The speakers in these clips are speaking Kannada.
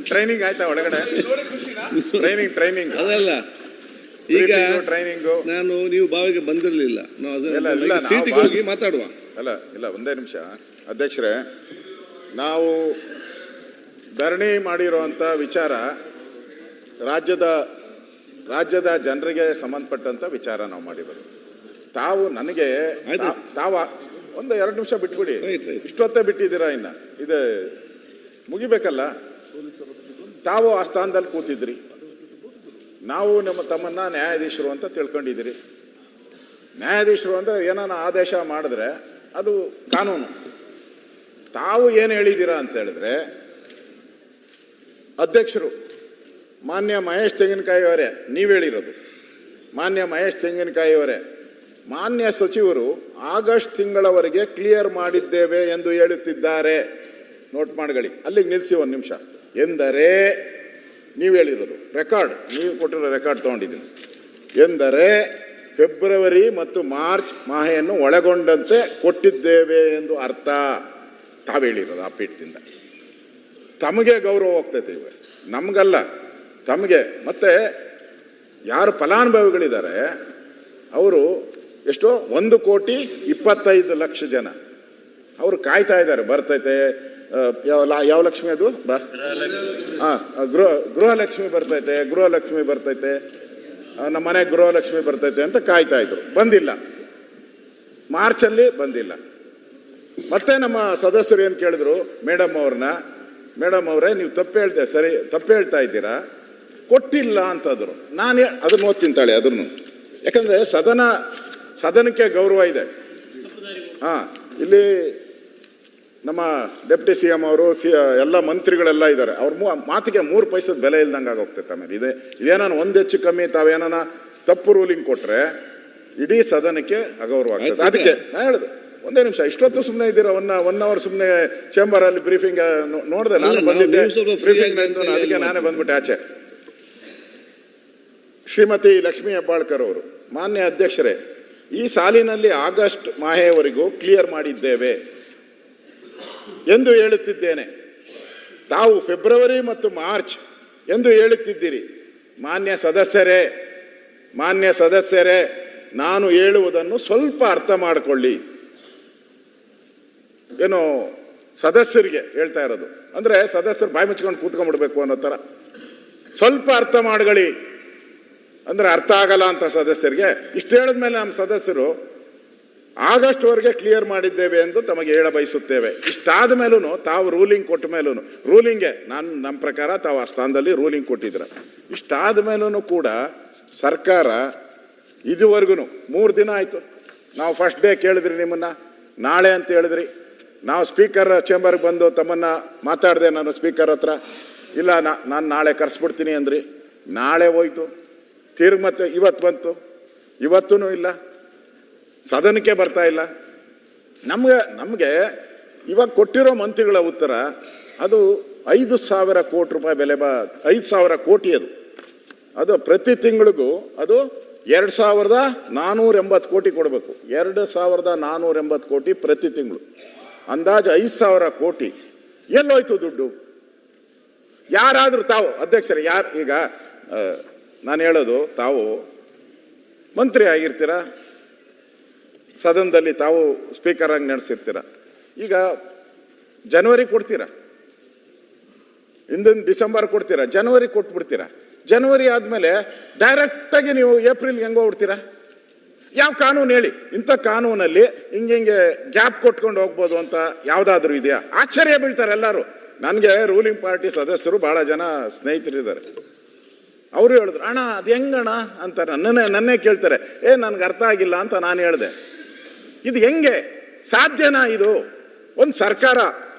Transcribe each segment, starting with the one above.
ಟ್ರೈನಿಂಗ್ ಆಯ್ತಾ ಒಳಗಡೆ? ಟ್ರೈನಿಂಗ್ ಅದಲ್ಲ. ಈಗ ಟ್ರೈನಿಂಗು ನಾನು ನೀವು ಬಾವಿಗೆ ಬಂದಿರಲಿಲ್ಲ, ಸೀಟಿಗೆ ಹೋಗಿ ಮಾತಾಡುವ. ಇಲ್ಲ ಒಂದೇ ನಿಮಿಷ ಅಧ್ಯಕ್ಷರೇ, ನಾವು ಧರಣಿ ಮಾಡಿರುವಂಥ ವಿಚಾರ ರಾಜ್ಯದ ಜನರಿಗೆ ಸಂಬಂಧಪಟ್ಟಂತ ವಿಚಾರ ನಾವು ಮಾಡಿರೋದು. ತಾವು ನನಗೆ ಒಂದು 2 ನಿಮಿಷ ಬಿಟ್ಬಿಡಿ. ಇಷ್ಟೊತ್ತೇ ಬಿಟ್ಟಿದ್ದೀರಾ, ಇನ್ನ ಇದು ಮುಗಿಬೇಕಲ್ಲ. ತಾವು ಆ ಸ್ಥಾನದಲ್ಲಿ ಕೂತಿದ್ರಿ, ನಾವು ತಮ್ಮನ್ನ ನ್ಯಾಯಾಧೀಶರು ಅಂತ ತಿಳ್ಕೊಂಡಿದ್ದೀರಿ. ನ್ಯಾಯಾಧೀಶರು ಅಂದ್ರೆ ಏನಾನ ಆದೇಶ ಮಾಡಿದ್ರೆ ಅದು ಕಾನೂನು. ತಾವು ಏನು ಹೇಳಿದ್ದೀರಾ ಅಂತ ಹೇಳಿದ್ರೆ, ಅಧ್ಯಕ್ಷರು ಮಾನ್ಯ ಮಹೇಶ್ ತೆಂಗಿನಕಾಯಿ ಅವರೇ ನೀವು ಹೇಳಿರೋದು, ಮಾನ್ಯ ಮಹೇಶ್ ತೆಂಗಿನಕಾಯಿ ಅವರೇ, ಮಾನ್ಯ ಸಚಿವರು ಆಗಸ್ಟ್ ತಿಂಗಳವರೆಗೆ ಕ್ಲಿಯರ್ ಮಾಡಿದ್ದೇವೆ ಎಂದು ಹೇಳುತ್ತಿದ್ದಾರೆ. ನೋಟ್ ಮಾಡ್ಕೊಳ್ಳಿ, ಅಲ್ಲಿಗೆ ನಿಲ್ಲಿಸಿ 1 ನಿಮಿಷ. ಎಂದರೆ ನೀವು ಹೇಳಿರೋದು ರೆಕಾರ್ಡ್, ನೀವು ಕೊಟ್ಟಿರೋ ರೆಕಾರ್ಡ್ ತಗೊಂಡಿದ್ದೀನಿ. ಎಂದರೆ ಫೆಬ್ರವರಿ ಮತ್ತು ಮಾರ್ಚ್ ಮಾಹೆಯನ್ನು ಒಳಗೊಂಡಂತೆ ಕೊಟ್ಟಿದ್ದೇವೆ ಎಂದು ಅರ್ಥ. ತಾವು ಹೇಳಿರೋದು ಆ ಪೀಠದಿಂದ. ತಮಗೆ ಗೌರವ ಹೋಗ್ತೈತೆ ಇವೆ, ನಮಗಲ್ಲ, ತಮಗೆ. ಮತ್ತೆ ಯಾರು ಫಲಾನುಭವಿಗಳಿದ್ದಾರೆ ಅವರು ಎಷ್ಟೋ 1,25,00,000 ಜನ ಅವರು ಕಾಯ್ತಾ ಇದ್ದಾರೆ. ಬರ್ತೈತೆ ಯಾವ ಲಕ್ಷ್ಮಿ ಅದು ಗೃಹಲಕ್ಷ್ಮಿ ಬರ್ತೈತೆ, ನಮ್ಮ ಮನೆ ಗೃಹಲಕ್ಷ್ಮಿ ಬರ್ತೈತೆ ಅಂತ ಕಾಯ್ತಾ ಇದ್ರು. ಬಂದಿಲ್ಲ, ಮಾರ್ಚಲ್ಲಿ ಬಂದಿಲ್ಲ. ಮತ್ತೆ ನಮ್ಮ ಸದಸ್ಯರು ಏನು ಕೇಳಿದ್ರು, ಮೇಡಮ್ ಅವರೇ ನೀವು ತಪ್ಪು ಹೇಳ್ತಾ ಇದ್ದೀರಾ, ಕೊಟ್ಟಿಲ್ಲ ಅಂತಂದ್ರು. ನಾನು ಅದನ್ನ ಓದ್ತೀನಿ ತಾಳೆ, ಅದನ್ನು ಯಾಕಂದ್ರೆ ಸದನಕ್ಕೆ ಗೌರವ ಇದೆ. ಇಲ್ಲಿ ನಮ್ಮ ಡೆಪ್ಟಿ CM ಅವರು ಎಲ್ಲ ಮಂತ್ರಿಗಳೆಲ್ಲ ಇದ್ದಾರೆ. ಅವ್ರ ಮಾತಿಗೆ 3 ಪೈಸದ ಬೆಲೆ ಇಲ್ದಂಗೆ ಆಗೋಗ್ತೈತೆ. ಆಮೇಲೆ ಇದೇನಾನ ಒಂದು ಹೆಚ್ಚು ಕಮ್ಮಿ ತಾವೇನಾನ ತಪ್ಪು ರೂಲಿಂಗ್ ಕೊಟ್ರೆ ಇಡೀ ಸದನಕ್ಕೆ ಅಗೌರವ ಆಗ್ತದೆ. ಅದಕ್ಕೆ ನಾನು ಹೇಳುದು, ಒಂದೇ ನಿಮಿಷ, ಇಷ್ಟೊತ್ತು ಸುಮ್ಮನೆ ಇದ್ದೀರಾ, 1 ಅವರ್ ಸುಮ್ಮನೆ ಚೇಂಬರ್ ಅಲ್ಲಿ ಬ್ರೀಫಿಂಗ್ ನೋಡಿದೆ. ನಾನು ಬಂದಿದ್ದೆ ಬ್ರೀಫಿಂಗ್, ಅದಕ್ಕೆ ನಾನೇ ಬಂದ್ಬಿಟ್ಟೆ ಆಚೆ. ಶ್ರೀಮತಿ ಲಕ್ಷ್ಮೀ ಹೆಬ್ಬಾಳ್ಕರ್ ಅವರು, ಮಾನ್ಯ ಅಧ್ಯಕ್ಷರೇ, ಈ ಸಾಲಿನಲ್ಲಿ ಆಗಸ್ಟ್ ಮಾಹೆಯವರೆಗೂ ಕ್ಲಿಯರ್ ಮಾಡಿದ್ದೇವೆ ಎಂದು ಹೇಳುತ್ತಿದ್ದೇನೆ. ತಾವು ಫೆಬ್ರವರಿ ಮತ್ತು ಮಾರ್ಚ್ ಎಂದು ಹೇಳುತ್ತಿದ್ದೀರಿ. ಮಾನ್ಯ ಸದಸ್ಯರೇ, ನಾನು ಹೇಳುವುದನ್ನು ಸ್ವಲ್ಪ ಅರ್ಥ ಮಾಡಿಕೊಳ್ಳಿ. ಏನು ಸದಸ್ಯರಿಗೆ ಹೇಳ್ತಾ ಇರೋದು ಅಂದ್ರೆ, ಸದಸ್ಯರು ಬಾಯಿ ಮುಚ್ಕೊಂಡು ಕೂತ್ಕೊಂಡ್ಬಿಡ್ಬೇಕು ಅನ್ನೋ ತರ. ಸ್ವಲ್ಪ ಅರ್ಥ ಮಾಡ್ಕೊಳ್ಳಿ ಅಂದ್ರೆ ಅರ್ಥ ಆಗಲ್ಲ ಅಂತ ಸದಸ್ಯರಿಗೆ. ಇಷ್ಟು ಹೇಳಿದ್ಮೇಲೆ ನಮ್ಮ ಸದಸ್ಯರು ಆಗಸ್ಟ್ ವರೆಗೆ ಕ್ಲಿಯರ್ ಮಾಡಿದ್ದೇವೆ ಎಂದು ತಮಗೆ ಹೇಳ ಬಯಸುತ್ತೇವೆ. ಇಷ್ಟಾದ ಮೇಲೂ ತಾವು ರೂಲಿಂಗ್ ಕೊಟ್ಟ ಮೇಲೂ, ರೂಲಿಂಗ್ಗೆ ನಮ್ಮ ಪ್ರಕಾರ ತಾವು ಆ ಸ್ಥಾನದಲ್ಲಿ ರೂಲಿಂಗ್ ಕೊಟ್ಟಿದ್ರ. ಇಷ್ಟಾದ ಮೇಲೂ ಕೂಡ ಸರ್ಕಾರ ಇದುವರೆಗೂ 3 ದಿನ ಆಯ್ತು. ನಾವು ಫಸ್ಟ್ ಡೇ ಕೇಳಿದ್ರಿ ನಿಮ್ಮನ್ನ, ನಾಳೆ ಅಂತ ಹೇಳಿದ್ರಿ. ನಾವು ಸ್ಪೀಕರ್ ಚೇಂಬರ್ಗೆ ಬಂದು ತಮ್ಮನ್ನ ಮಾತಾಡಿದೆ ನಾನು ಸ್ಪೀಕರ್ ಹತ್ರ. ಇಲ್ಲ ನಾನು ನಾಳೆ ಕರೆಸ್ಬಿಡ್ತೀನಿ ಅಂದ್ರಿ. ನಾಳೆ ಹೋಯ್ತು, ಮತ್ತೆ ಇವತ್ತು ಬಂತು, ಇವತ್ತೂ ಇಲ್ಲ, ಸದನಕ್ಕೆ ಬರ್ತಾ ಇಲ್ಲ. ನಮಗೆ ಇವಾಗ ಕೊಟ್ಟಿರೋ ಮಂತ್ರಿಗಳ ಉತ್ತರ ಅದು 5,000 ಕೋಟಿ ರೂಪಾಯಿ ಬೆಲೆ 5,000 ಕೋಟಿ ಅದು ಪ್ರತಿ ತಿಂಗಳಿಗೂ ಅದು 2,480 ಕೋಟಿ ಕೊಡಬೇಕು. 2,480 ಕೋಟಿ ಪ್ರತಿ ತಿಂಗಳು, ಅಂದಾಜು 5,000 ಕೋಟಿ. ಎಲ್ಲೋಯ್ತು ದುಡ್ಡು? ಯಾರಾದ್ರೂ ತಾವು ಅಧ್ಯಕ್ಷರೇ, ಈಗ ನಾನು ಹೇಳೋದು, ತಾವು ಮಂತ್ರಿ ಆಗಿರ್ತೀರ, ಸದನದಲ್ಲಿ ತಾವು ಸ್ಪೀಕರ್ ಆಗಿ ನಡೆಸಿರ್ತೀರ. ಈಗ ಜನವರಿ ಕೊಡ್ತೀರಾ, ಹಿಂದಿನ ಡಿಸೆಂಬರ್ ಕೊಡ್ತೀರಾ, ಜನವರಿ ಕೊಟ್ಬಿಡ್ತೀರಾ. ಜನವರಿ ಆದ್ಮೇಲೆ ಡೈರೆಕ್ಟಾಗಿ ನೀವು ಏಪ್ರಿಲ್ಗೆ ಹೆಂಗೆ ಹೋಗ್ಬಿಡ್ತೀರಾ? ಯಾವ ಕಾನೂನು ಹೇಳಿ? ಇಂಥ ಕಾನೂನಲ್ಲಿ ಹಿಂಗೆ ಗ್ಯಾಪ್ ಕೊಟ್ಕೊಂಡು ಹೋಗ್ಬೋದು ಅಂತ ಯಾವ್ದಾದ್ರು ಇದೆಯಾ? ಆಶ್ಚರ್ಯ ಬೀಳ್ತಾರೆ ಎಲ್ಲರೂ. ನನಗೆ ರೂಲಿಂಗ್ ಪಾರ್ಟಿ ಸದಸ್ಯರು ಬಹಳ ಜನ ಸ್ನೇಹಿತರಿದ್ದಾರೆ. ಅವರು ಹೇಳಿದ್ರು, ಅಣ್ಣ ಅದು ಹೆಂಗಣ್ಣ ಅಂತ ನನ್ನೇ ಕೇಳ್ತಾರೆ. ನನ್ಗೆ ಅರ್ಥ ಆಗಿಲ್ಲ ಅಂತ ನಾನು ಹೇಳಿದೆ. ಇದು ಹೆಂಗೆ ಸಾಧ್ಯನಾ? ಇದು ಒಂದು ಸರ್ಕಾರ,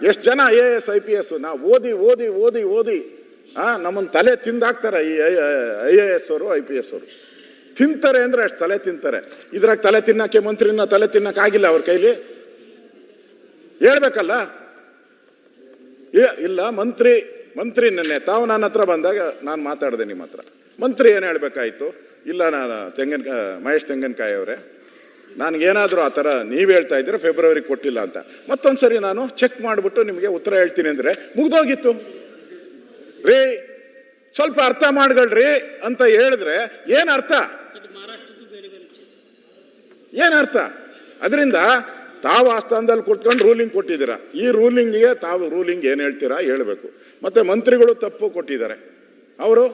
ಎಷ್ಟು ಜನ IAS IPS ನಾವು ಓದಿ ನಮ್ಮನ್ನು ತಲೆ ತಿಂದಾಕ್ತಾರೆ. ಈ IAS ಅವರು IPS ಅವರು ತಿಂತಾರೆ ಅಂದ್ರೆ ಅಷ್ಟು ತಲೆ ತಿಂತಾರೆ. ಇದ್ರಾಗ ತಲೆ ತಿನ್ನಕ್ಕೆ ಮಂತ್ರಿನ ತಲೆ ತಿನ್ನಕ್ಕೆ ಆಗಿಲ್ಲ ಅವ್ರ ಕೈಲಿ. ಹೇಳ್ಬೇಕಲ್ಲ. ಇಲ್ಲ ಮಂತ್ರಿ ನೆನ್ನೆ ತಾವು ನನ್ನ ಹತ್ರ ಬಂದಾಗ ನಾನು ಮಾತಾಡಿದೆ ನಿಮ್ಮ ಹತ್ರ. ಮಂತ್ರಿ ಏನು ಹೇಳ್ಬೇಕಾಯ್ತು? ಇಲ್ಲ ನಾನು ಮಹೇಶ್ ತೆಂಗಿನಕಾಯಿ ಅವರೇ, ನನಗೇನಾದರೂ ಆ ಥರ ನೀವು ಹೇಳ್ತಾ ಇದ್ದೀರ ಫೆಬ್ರವರಿ ಕೊಟ್ಟಿಲ್ಲ ಅಂತ, ಮತ್ತೊಂದ್ಸರಿ ನಾನು ಚೆಕ್ ಮಾಡಿಬಿಟ್ಟು ನಿಮಗೆ ಉತ್ತರ ಹೇಳ್ತೀನಿ ಅಂದರೆ ಮುಗ್ದೋಗಿತ್ತು ರೀ. ಸ್ವಲ್ಪ ಅರ್ಥ ಮಾಡ್ಕೊಳ್ರಿ ಅಂತ ಹೇಳಿದ್ರೆ ಏನರ್ಥ? ಏನರ್ಥ? ಅದರಿಂದ ತಾವು ಆ ಸ್ಥಾನದಲ್ಲಿ ಕೂತ್ಕೊಂಡು ರೂಲಿಂಗ್ ಕೊಟ್ಟಿದ್ದೀರಾ. ಈ ರೂಲಿಂಗಿಗೆ ತಾವು ರೂಲಿಂಗ್ ಏನು ಹೇಳ್ತೀರಾ ಹೇಳಬೇಕು. ಮತ್ತೆ ಮಂತ್ರಿಗಳು ತಪ್ಪು ಕೊಟ್ಟಿದ್ದಾರೆ, ಅವರು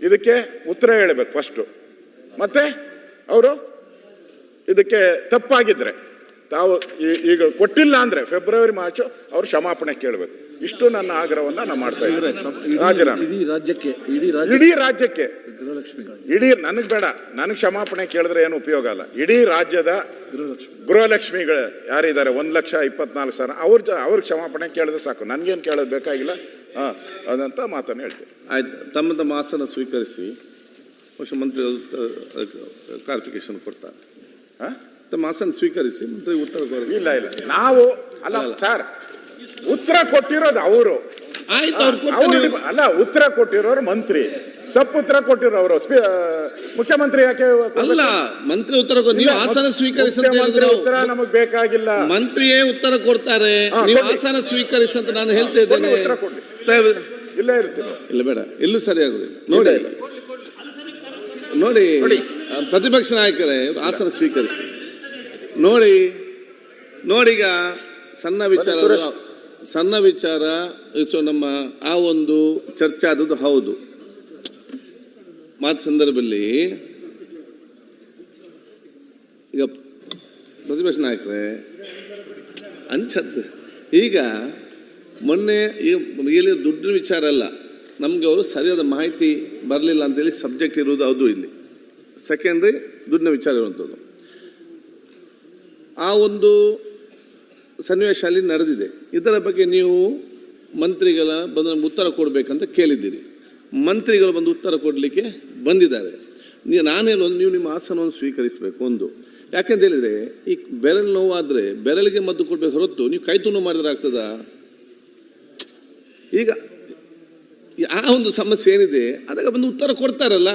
ಇದಕ್ಕೆ ಉತ್ತರ ಹೇಳಬೇಕು ಫಸ್ಟು. ಮತ್ತೆ ಅವರು ಇದಕ್ಕೆ ತಪ್ಪಾಗಿದ್ರೆ ತಾವು ಈಗ ಕೊಟ್ಟಿಲ್ಲ ಅಂದ್ರೆ ಫೆಬ್ರವರಿ ಮಾರ್ಚ್ ಅವ್ರು ಕ್ಷಮಾಪಣೆ ಕೇಳಬೇಕು. ಇಷ್ಟು ನನ್ನ ಆಗ್ರಹವನ್ನ ನಾನು ಮಾಡ್ತಾ ಇದ್ದೀನಿ. ರಾಜೀನಾಮೆ ಇಡೀ ರಾಜ್ಯಕ್ಕೆ, ಇಡೀ ನನಗ್ ಬೇಡ, ನನಗ್ ಕ್ಷಮಾಪಣೆ ಕೇಳಿದ್ರೆ ಏನು ಉಪಯೋಗ ಅಲ್ಲ. ಇಡೀ ರಾಜ್ಯದ ಗೃಹಲಕ್ಷ್ಮಿಗಳು ಯಾರಿದ್ದಾರೆ 1,24,000 ಅವ್ರ ಕ್ಷಮಾಪಣೆ ಕೇಳಿದ್ರೆ ಸಾಕು, ನನ್ಗೇನು ಕೇಳೋದು ಬೇಕಾಗಿಲ್ಲ ಅದಂತ ಮಾತನ್ನು ಹೇಳ್ತೀನಿ. ಆಯ್ತು, ತಮ್ಮ ತಮ್ಮ ಆಸನ ಸ್ವೀಕರಿಸಿ. ಮುಖ್ಯಮಂತ್ರಿ ಕ್ಲಾರಿಫಿಕೇಶನ್ ಕೊಡ್ತಾರೆ. ತಮ್ಮ ಆಸನ ಸ್ವೀಕರಿಸಿ, ಮಂತ್ರಿ ಉತ್ತರ ಕೊಡಿ. ಇಲ್ಲ ನಾವು ಅಲ್ಲ ಸರ್, ಉತ್ತರ ಕೊಟ್ಟಿರೋದು ಅವರು. ಅಲ್ಲ, ಉತ್ತರ ಕೊಟ್ಟಿರೋರು ಮಂತ್ರಿ, ತಪ್ಪು ಉತ್ತರ ಕೊಟ್ಟಿರೋರು ಮುಖ್ಯಮಂತ್ರಿ. ಯಾಕೆ ಅಲ್ಲ, ಮಂತ್ರಿ ಉತ್ತರ ನೀವು ಆಸನ ಸ್ವೀಕರಿಸಿ ಉತ್ತರ ನಮಗ್ ಬೇಕಾಗಿಲ್ಲ, ಮಂತ್ರಿಯೇ ಉತ್ತರ ಕೊಡ್ತಾರೆ. ನೀವು ಆಸನ ಸ್ವೀಕರಿಸಿ ಅಂತ ನಾನು ಹೇಳ್ತಾ ಇದ್ದೇನೆ. ಉತ್ತರ ಕೊಡ್ಲಿ, ಇಲ್ಲೇ ಇರ್ತೀನಿ. ಇಲ್ಲ ಬೇಡ, ಇಲ್ಲೂ ಸರಿಯಾಗುದಿಲ್ಲ. ನೋಡಿ ಪ್ರತಿಪಕ್ಷ ನಾಯಕರೇ ಆಸನ ಸ್ವೀಕರಿಸಿ. ನೋಡೀಗ ಸಣ್ಣ ವಿಚಾರ ನಮ್ಮ ಆ ಒಂದು ಚರ್ಚೆ ಆದದ್ದು ಹೌದು. ಮಾತು ಸಂದರ್ಭದಲ್ಲಿ ಈಗ ಪ್ರತಿಪಕ್ಷ ನಾಯಕರೇ ಅನ್ಸತ್, ಈಗ ಮೊನ್ನೆ ಇಲ್ಲಿ ದುಡ್ಡಿನ ವಿಚಾರ ಅಲ್ಲ, ನಮ್ಗೆ ಅವರು ಸರಿಯಾದ ಮಾಹಿತಿ ಬರಲಿಲ್ಲ ಅಂತೇಳಿ ಸಬ್ಜೆಕ್ಟ್ ಇರುವುದು ಹೌದು. ಇಲ್ಲಿ ಸೆಕೆಂಡ್ರಿ ದುಡ್ಡಿನ ವಿಚಾರ ಇರುವಂಥದ್ದು. ಆ ಒಂದು ಸನ್ನಿವೇಶ ಅಲ್ಲಿ ನಡೆದಿದೆ. ಇದರ ಬಗ್ಗೆ ನೀವು ಮಂತ್ರಿಗಳ ಬಂದು ನಮ್ಗೆ ಉತ್ತರ ಕೊಡಬೇಕಂತ ಕೇಳಿದ್ದೀರಿ. ಮಂತ್ರಿಗಳು ಬಂದು ಉತ್ತರ ಕೊಡಲಿಕ್ಕೆ ಬಂದಿದ್ದಾರೆ. ನಾನೇನೊಂದು ನೀವು ನಿಮ್ಮ ಆಸನವನ್ನು ಸ್ವೀಕರಿಸಬೇಕು. ಒಂದು ಯಾಕೆಂತ ಹೇಳಿದರೆ, ಈ ಬೆರಳು ನೋವಾದರೆ ಬೆರಳಿಗೆ ಮದ್ದು ಕೊಡಬೇಕು ಹೊರತು ನೀವು ಕೈ ತುಂಡು ಮಾಡಿದ್ರೆ ಆಗ್ತದ? ಈಗ ಆ ಒಂದು ಸಮಸ್ಯೆ ಏನಿದೆ ಅದಕ್ಕೆ ಬಂದು ಉತ್ತರ ಕೊಡ್ತಾರಲ್ಲ,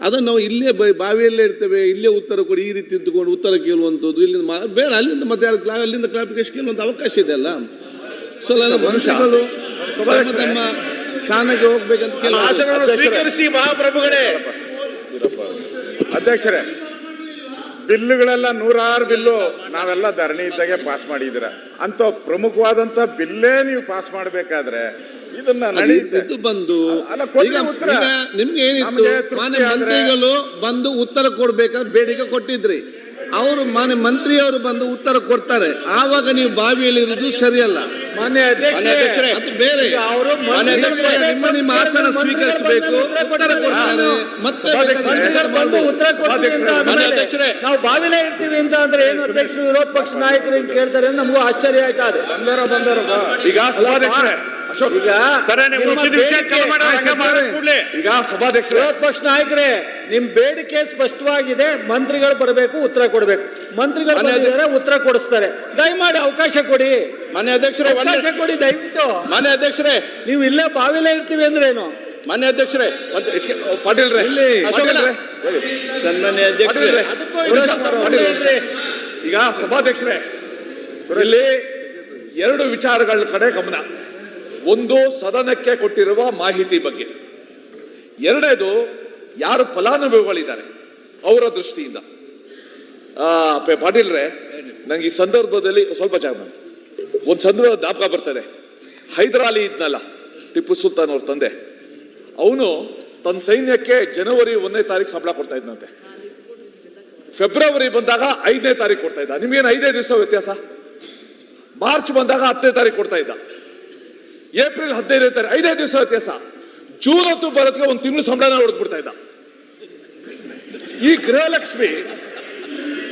ಅದನ್ನು ನಾವು ಇಲ್ಲೇ ಬಾವಿಯಲ್ಲೇ ಇರ್ತೇವೆ, ಇಲ್ಲೇ ಉತ್ತರ ಕೊಡಿ, ಈ ರೀತಿ ಇದ್ದುಕೊಂಡು ಉತ್ತರ ಕೇಳುವಂಥದ್ದು ಇಲ್ಲಿಂದ ಬೇಡ. ಅಲ್ಲಿಂದ ಮತ್ತೆ ಅಲ್ಲಿಂದ ಕ್ಲಾರಿಫಿಕೇಶನ್ ಕೇಳುವಂಥ ಅವಕಾಶ ಇದೆ ಅಲ್ಲ. ಸೊ ಮನುಷ್ಯಗಳು ತಮ್ಮ ಸ್ಥಾನಕ್ಕೆ ಹೋಗ್ಬೇಕಂತ ಸ್ವೀಕರಿಸಿ. ಮಹಾಪ್ರಭುಗಳೇ, ಅಧ್ಯಕ್ಷರೇ, ಬಿಲ್ಲುಗಳೆಲ್ಲ 106 ಬಿಲ್ಲು ನಾವೆಲ್ಲ ಧರಣಿ ಇದ್ದಾಗೆ ಪಾಸ್ ಮಾಡಿದ್ದೀರ ಅಂತ ಪ್ರಮುಖವಾದಂತ ಬಿಲ್ಲೇ ನೀವು ಪಾಸ್ ಮಾಡಬೇಕಾದ್ರೆ ಇದನ್ನ ಬಂದು ನಿಮ್ಗೆ ಏನಿತ್ತು, ಮಾನ್ಯ ಮಂತ್ರಿಗಳು ಬಂದು ಉತ್ತರ ಕೊಡ್ಬೇಕಂದ್ರೆ ಬೇಡಿಕೆ ಕೊಟ್ಟಿದ್ರಿ. ಅವರು ಮಾನ್ಯ ಮಂತ್ರಿಯವರು ಬಂದು ಉತ್ತರ ಕೊಡ್ತಾರೆ, ಆವಾಗ ನೀವು ಬಾವಿಯಲ್ಲಿ ಇರುವುದು ಸರಿಯಲ್ಲ. ಮಾನ್ಯ ಅಧ್ಯಕ್ಷರೇ, ಅದು ಬೇರೆ. ನಿಮ್ಮ ಆಸನ ಸ್ವೀಕರಿಸಬೇಕು, ಉತ್ತರ ಕೊಡ್ತಾರೆ. ಮತ್ತೆ ನಾವು ಬಾವಿಲೇ ಇರ್ತೀವಿ ಅಂತ ಅಂದ್ರೆ ಏನು ಅಧ್ಯಕ್ಷರು ವಿರೋಧ ಪಕ್ಷ ನಾಯಕರು ಹಿಂಗ್ ಕೇಳ್ತಾರೆ ಅಂತ ನಮಗೂ ಆಶ್ಚರ್ಯ ಆಯ್ತಾ? ಬಂದರ ಈಗ ಸಭಾಧ್ಯಕ್ಷರೇ, ಈಗ ಸಭಾಧ್ಯಕ್ಷರು ವಿರೋಧ ಪಕ್ಷ ನಾಯಕರೇ, ನಿಮ್ ಬೇಡಿಕೆ ಸ್ಪಷ್ಟವಾಗಿದೆ. ಮಂತ್ರಿಗಳು ಬರಬೇಕು, ಉತ್ತರ ಕೊಡಬೇಕು. ಮಂತ್ರಿಗಳು ಬಂದಿದ್ದಾರೆ, ಉತ್ತರ ಕೊಡಿಸ್ತಾರೆ. ದಯಮಾಡಿ ಅವಕಾಶ ಕೊಡಿ. ಮಾನ್ಯ ಅಧ್ಯಕ್ಷರೇ, ಅವಕಾಶ ಕೊಡಿ ದಯವಿಟ್ಟು. ಮಾನ್ಯ ಅಧ್ಯಕ್ಷರೇ, ನೀವು ಇಲ್ಲೇ ಬಾವಿಲೇ ಇರ್ತೀವಿ ಅಂದ್ರೆ ಏನು? ಮಾನ್ಯ ಅಧ್ಯಕ್ಷರೇ, ಪಾಟೀಲ್ ಸನ್ಮಾನ್ಯ ಅಧ್ಯಕ್ಷರೇ, ಈಗ ಸಭಾಧ್ಯಕ್ಷರೇ, ಇಲ್ಲಿ 2 ವಿಚಾರಗಳ ಕಡೆ ಗಮನ. ಒಂದು, ಸದನಕ್ಕೆ ಕೊಟ್ಟಿರುವ ಮಾಹಿತಿ ಬಗ್ಗೆ. ಎರಡನೇದು, ಯಾರು ಫಲಾನುಭವಿಗಳಿದ್ದಾರೆ ಅವರ ದೃಷ್ಟಿಯಿಂದ. ಪಾಟೀಲ್ರೆ, ನಂಗೆ ಈ ಸಂದರ್ಭದಲ್ಲಿ ಸ್ವಲ್ಪ ಒಂದು ಸಂದರ್ಭ ಜ್ಞಾಪಕ ಬರ್ತದೆ. ಹೈದರಾಲಿ ಇದ್ನಲ್ಲ, ಟಿಪ್ಪು ಸುಲ್ತಾನ್ ಅವ್ರ ತಂದೆ, ಅವನು ತನ್ನ ಸೈನ್ಯಕ್ಕೆ ಜನವರಿ 1ನೇ ತಾರೀಕು ಸಂಬಳ ಕೊಡ್ತಾ ಇದ್ದಂತೆ. ಫೆಬ್ರವರಿ ಬಂದಾಗ 5ನೇ ತಾರೀಕು ಕೊಡ್ತಾ ಇದ್ದ. ನಿಮ್ಗೇನು 5 ದಿವಸ ವ್ಯತ್ಯಾಸ? ಮಾರ್ಚ್ ಬಂದಾಗ 10ನೇ ತಾರೀಕು ಕೊಡ್ತಾ ಇದ್ದ. ಏಪ್ರಿಲ್ 15ನೇ ತಾರೀಕು 5 ದಿವಸ ವ್ಯತ್ಯಾಸ. ಜೂನ್ 10 ಬರೋದಕ್ಕೆ 1 ತಿಂಗಳು ಸಂಬಳನ ಹೊಡೆದ್ಬಿಡ್ತಾ ಇದ್ದ. ಈ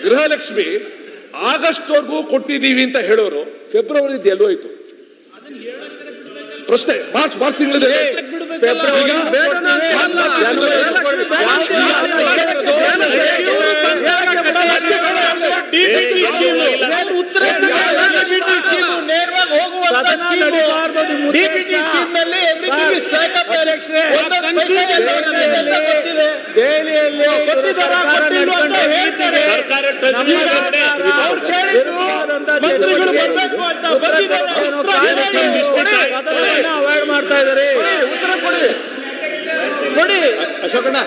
ಗೃಹಲಕ್ಷ್ಮಿ ಆಗಸ್ಟ್ ವರ್ಗೂ ಕೊಟ್ಟಿದ್ದೀವಿ ಅಂತ ಹೇಳೋರು ಫೆಬ್ರವರಿ ಎಲ್ಲೋಯ್ತು? ಪ್ರಶ್ನೆ. ಮಾರ್ಚ್ ತಿಂಗಳಲ್ಲಿ ನಡೀಬಾರ್ದು ನಿಮ್ಮ DBT scheme ನಲ್ಲಿ everything is track up. ಒಂದೊಂದು ಪೈಸೆ ಎಲ್ಲ ಗೊತ್ತಿದೆ. ದೆಹಲಿಯಲ್ಲಿ ಗೊತ್ತಿದ್ದಾರಾ ಗೊತ್ತಿಲ್ವಾ ಅಂತ ಹೇಳ್ತಾರೆ. ಅವ್ರು ಕೇಳಿದ್ರು ಮಂತ್ರಿಗಳು ಬರ್ಬೇಕು ಅಂತ ಬಂದಿದ್ದಾರೆ. ಅವಾಯ್ಡ್ ಮಾಡ್ತಾ ಇದ್ದಾರೆ. ಉತ್ತರ ಕೊಡಿ ಅಶೋಕಣ್ಣ,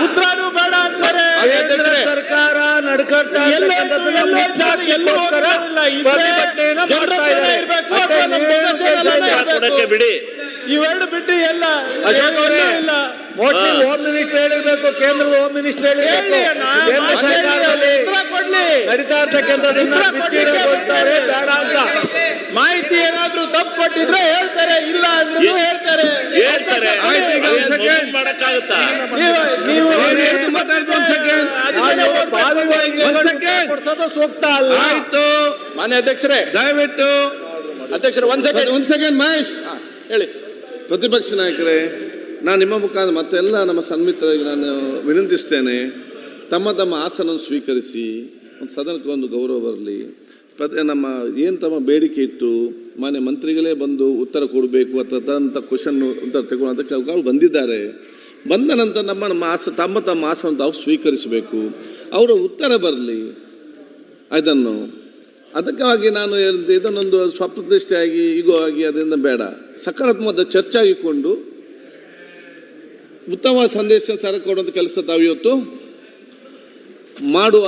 ಉತ್ತರನೂ ಬೇಡ ಅಂತಾರೆ. ಕೇಂದ್ರ ಸರ್ಕಾರ ನಡ್ಕಟ್ತಾ ಬಿಡಿ, ಇವೆರಡು ಬಿಟ್ಟು ಎಲ್ಲ ಇಲ್ಲ. ಮೋಸ್ಟ್ಲಿ ಹೋಮ್ ಮಿನಿಸ್ಟರ್ ಹೇಳಿರ್ಬೇಕು, ಕೇಂದ್ರದ ಹೋಮ್ ಮಿನಿಸ್ಟರ್ ಹೇಳಿರ್ಬೇಕು. ಕೇಂದ್ರ ಸರ್ಕಾರದಲ್ಲಿ ನಡೀತಾ ಇರ್ತಕ್ಕಂಥದ್ದನ್ನ ಬಿಚ್ಚಿಡೋತಾರೆ ಬೇಡ ಅಂತ ಮಾಹಿತಿ ಏನಾದ್ರೂ ತಪ್ಪು ಕೊಟ್ಟಿದ್ರೆ ಹೇಳ್ತಾರೆ, ಇಲ್ಲ ಅಂದ್ರೂ ಹೇಳ್ತಾರೆ. ಕೊಡ್ಸೋದು ಸೂಕ್ತ ಅಲ್ಲ. ಆಯ್ತು ಮಾನ್ಯ ಅಧ್ಯಕ್ಷರೇ, ದಯವಿಟ್ಟು ಅಧ್ಯಕ್ಷರೇ ಒಂದ್ ಸೆಕೆಂಡ್ ಮಹೇಶ್ ಹೇಳಿ. ಪ್ರತಿಪಕ್ಷ ನಾಯಕರೇ, ನಾನು ನಿಮ್ಮ ಮುಖಾಂತರ ಮತ್ತೆಲ್ಲ ನಮ್ಮ ಸನ್ಮಿತ್ರರಿಗೆ ನಾನು ವಿನಂತಿಸ್ತೇನೆ, ತಮ್ಮ ತಮ್ಮ ಆಸನ ಸ್ವೀಕರಿಸಿ ಒಂದು ಸದನಕ್ಕೆ ಒಂದು ಗೌರವ ಬರಲಿ. ನಮ್ಮ ಏನು ತಮ್ಮ ಬೇಡಿಕೆ ಇತ್ತು, ಮಾನ್ಯ ಮಂತ್ರಿಗಳೇ ಬಂದು ಉತ್ತರ ಕೊಡಬೇಕು ಅಥವಾ ಕ್ವಶನ್ ಉತ್ತರ ತಗೊಳ್ಳೋದಕ್ಕೆ ಅವ್ರು ಬಂದಿದ್ದಾರೆ. ಬಂದ ನಂತರ ತಮ್ಮ ತಮ್ಮ ಆಸನ ತಾವು ಸ್ವೀಕರಿಸಬೇಕು, ಅವರ ಉತ್ತರ ಬರಲಿ. ಅದನ್ನು ಅದಕ್ಕಾಗಿ ನಾನು ಹೇಳಿದೆ, ಇದನ್ನೊಂದು ಸ್ವಪ್ರತಿಷ್ಠೆಯಾಗಿ ಈಗೋ ಆಗಿ ಅದರಿಂದ ಬೇಡ, ಸಕಾರಾತ್ಮಕ ಚರ್ಚೆ ಆಗಿಕೊಂಡು ಉತ್ತಮ ಸಂದೇಶ ಸರ ಕೊಡುವಂಥ ಕೆಲಸ ತಾವು ಇವತ್ತು ಮಾಡುವ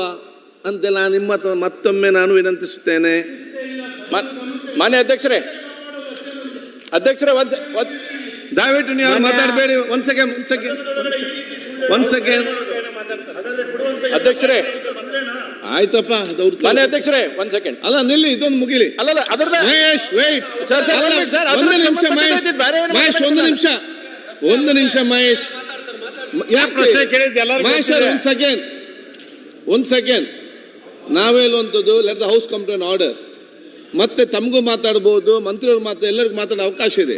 ಅಂತ ನಾನು ನಿಮ್ಮ ಮತ್ತೊಮ್ಮೆ ನಾನು ವಿನಂತಿಸುತ್ತೇನೆ. ಮಾನ್ಯ ಅಧ್ಯಕ್ಷರೇ ದಯವಿಟ್ಟು ನೀವು ಮಾತಾಡಬೇಡಿ. ಒಂದ್ ಸೆಕೆಂಡ್ ಅಧ್ಯಕ್ಷರೇ, ಆಯ್ತಪ್ಪ. ಮಾನ್ಯ ಅಧ್ಯಕ್ಷರೇ ಒಂದ್ ಸೆಕೆಂಡ್ ಅಲ್ಲ ನಿಲ್ಲಿ, ಇದೊಂದು ಮುಗಿಲಿ. ಅಲ್ಲ ಅದರದ ಮಹೇಶ್ ವೇಟ್, ಒಂದು ನಿಮಿಷ ಮಹೇಶ್, ಒಂದು ನಿಮಿಷ ಮಹೇಶ್, ಮಹೇಶ್ ಒಂದ್ ಸೆಕೆಂಡ್ ನಾವೇ ಹೇಳುವಂಥದ್ದು, let the house come to an order. ಮತ್ತೆ ತಮಗೂ ಮಾತಾಡ್ಬೋದು, ಮಂತ್ರಿಯವ್ರು ಎಲ್ಲರಿಗೂ ಮಾತಾಡೋ ಅವಕಾಶ ಇದೆ.